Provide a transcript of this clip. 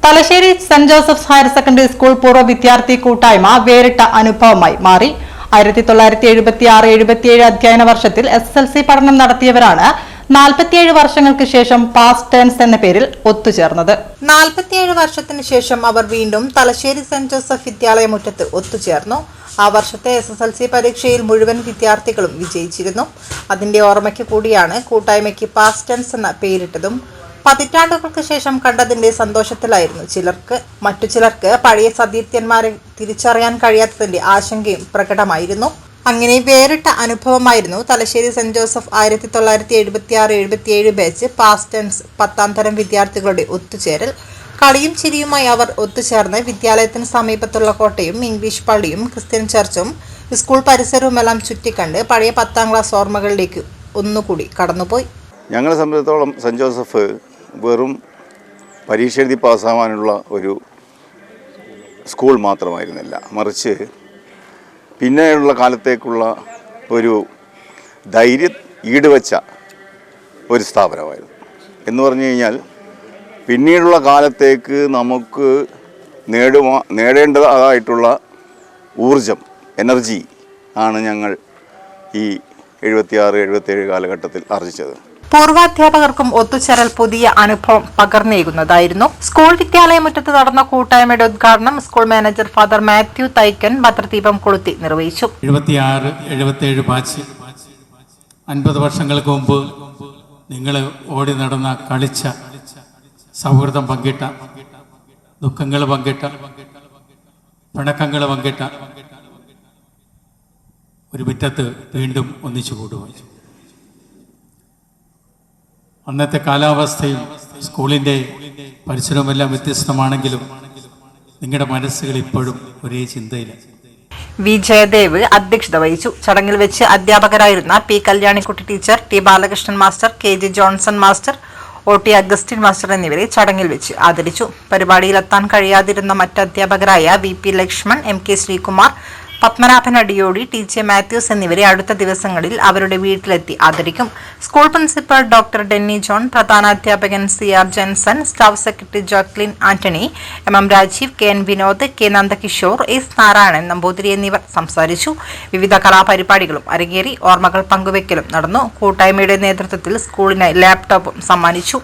Thalassery saint Joseph's higher secondary school പൂർവ്വ വിദ്യാർത്ഥി കൂട്ടായ്മ വേറിട്ട അനുഭവമായി മാറി. 1976-77 അധ്യയന വർഷത്തിൽ SSLC പഠനം നടത്തിയവരാണ് 47 വർഷങ്ങൾക്ക് ശേഷം പാസ്റ്റ് ടെൻസ് എന്ന പേരിൽ ഒത്തുചേർന്നത്. 47 വർഷത്തിന് ശേഷം അവർ വീണ്ടും തലശ്ശേരി സെന്റ് ജോസഫ് വിദ്യാലയമുറ്റത്ത് ഒത്തുചേർന്നു. ആ വർഷത്തെ SSLC പരീക്ഷയിൽ മുഴുവൻ വിദ്യാർത്ഥികളും വിജയിച്ചിരുന്നു. അതിന്റെ ഓർമ്മയ്ക്ക് കൂടിയാണ് കൂട്ടായ്മയ്ക്ക് പാസ്റ്റ് ടെൻസ് എന്ന പേരിട്ടതും. പതിറ്റാണ്ടുകൾക്ക് ശേഷം കണ്ടതിന്റെ സന്തോഷത്തിലായിരുന്നു ചിലർക്ക്. മറ്റു ചിലർക്ക് പഴയ സതീർത്ഥ്യന്മാരെ തിരിച്ചറിയാൻ കഴിയാത്തതിന്റെ ആശങ്കയും പ്രകടമായിരുന്നു. അങ്ങനെ വേറിട്ട അനുഭവമായിരുന്നു Thalassery saint Joseph 1976-77 batch past tense 10ാം തരം വിദ്യാർത്ഥികളുടെ ഒത്തുചേരൽ. കളിയും ചിരിയുമായി അവർ ഒത്തുചേർന്ന് വിദ്യാലയത്തിന് സമീപത്തുള്ള കോട്ടയും ഇംഗ്ലീഷ് പള്ളിയും ക്രിസ്ത്യൻ ചർച്ചും സ്കൂൾ പരിസരവുമെല്ലാം ചുറ്റിക്കണ്ട് പഴയ 10ാം ക്ലാസ് ഓർമ്മകളിലേക്ക് ഒന്നുകൂടി കടന്നുപോയി. ഞങ്ങളെ സംബന്ധിച്ചിടത്തോളം സെന്റ് ജോസഫ് വെറും പരീക്ഷ എഴുതി പാസ്സാവാനുള്ള ഒരു സ്കൂൾ മാത്രമായിരുന്നില്ല, മറിച്ച് പിന്നെയുള്ള കാലത്തേക്കുള്ള ഒരു ധൈര്യം ഈടുവച്ച ഒരു സ്ഥാപനമായിരുന്നു. എന്ന് പറഞ്ഞു കഴിഞ്ഞാൽ പിന്നീടുള്ള കാലത്തേക്ക് നമുക്ക് നേടേണ്ടതായിട്ടുള്ള ഊർജം, എനർജി ആണ് ഞങ്ങൾ ഈ 76-77 കാലഘട്ടത്തിൽ ആർജിച്ചത്. പൂർവാധ്യാപകർക്കും ഒത്തുചേരൽ പുതിയ അനുഭവം പകർന്നേകുന്നതായിരുന്നു. സ്കൂൾ വിദ്യാലയമുറ്റത്ത് നടന്ന കൂട്ടായ്മയുടെ ഉദ്ഘാടനം സ്കൂൾ മാനേജർ ഫാദർ മാത്യു തൈക്കൻ ഭദ്രദീപം കൊളുത്തി നിർവഹിച്ചു. 76-77 ബാച്ച് 50 വർഷങ്ങൾക്ക് മുമ്പ് നിങ്ങൾ ഓടി നടന്ന, കളിച്ച, സൗഹൃദം പങ്കിട്ട, ദുഃഖങ്ങൾ പങ്കിട്ട, പിണക്കങ്ങൾ പങ്കിട്ട ഒരു മുറ്റത്ത് വീണ്ടും ഒന്നിച്ചു കൂടുവാൻ. അന്നത്തെ കാലാവസ്ഥയും സ്കൂളിൻ്റെ പരിസരവുമെല്ലാം വ്യത്യസ്തമാണെങ്കിലും നിങ്ങളുടെ മനസ്സുകൾ ഇപ്പോഴും ഒരേ ചിന്തയിലാണ്. വി ജയദേവ് അധ്യക്ഷത വഹിച്ചു. ചടങ്ങിൽ വെച്ച് അധ്യാപകരായിരുന്ന P Kalyanikutty teacher, T Balakrishnan master, KG Johnson master, OT Augustine master എന്നിവരെ ചടങ്ങിൽ വെച്ച് ആദരിച്ചു. പരിപാടിയിലെത്താൻ കഴിയാതിരുന്ന മറ്റ് അധ്യാപകരായ VP Lakshman, MK Sreekumar, Padmanabhan Adiyodi, TJ Mathews എന്നിവരെ അടുത്ത ദിവസങ്ങളിൽ അവരുടെ വീട്ടിലെത്തി ആദരിക്കും. School principal doctor Denny John, പ്രധാനാധ്യാപകൻ CR Jenson, staff secretary Jacqueline Antony, MM Rajeev, KN Vinod, K Nandakishore, S Narayanan Namboothiri എന്നിവർ സംസാരിച്ചു. വിവിധ കലാപരിപാടികളും അരങ്ങേറി. ഓർമ്മകൾ പങ്കുവെക്കലും നടന്നു. കൂട്ടായ്മയുടെ നേതൃത്വത്തിൽ സ്കൂളിന് ലാപ്ടോപ്പും സമ്മാനിച്ചു.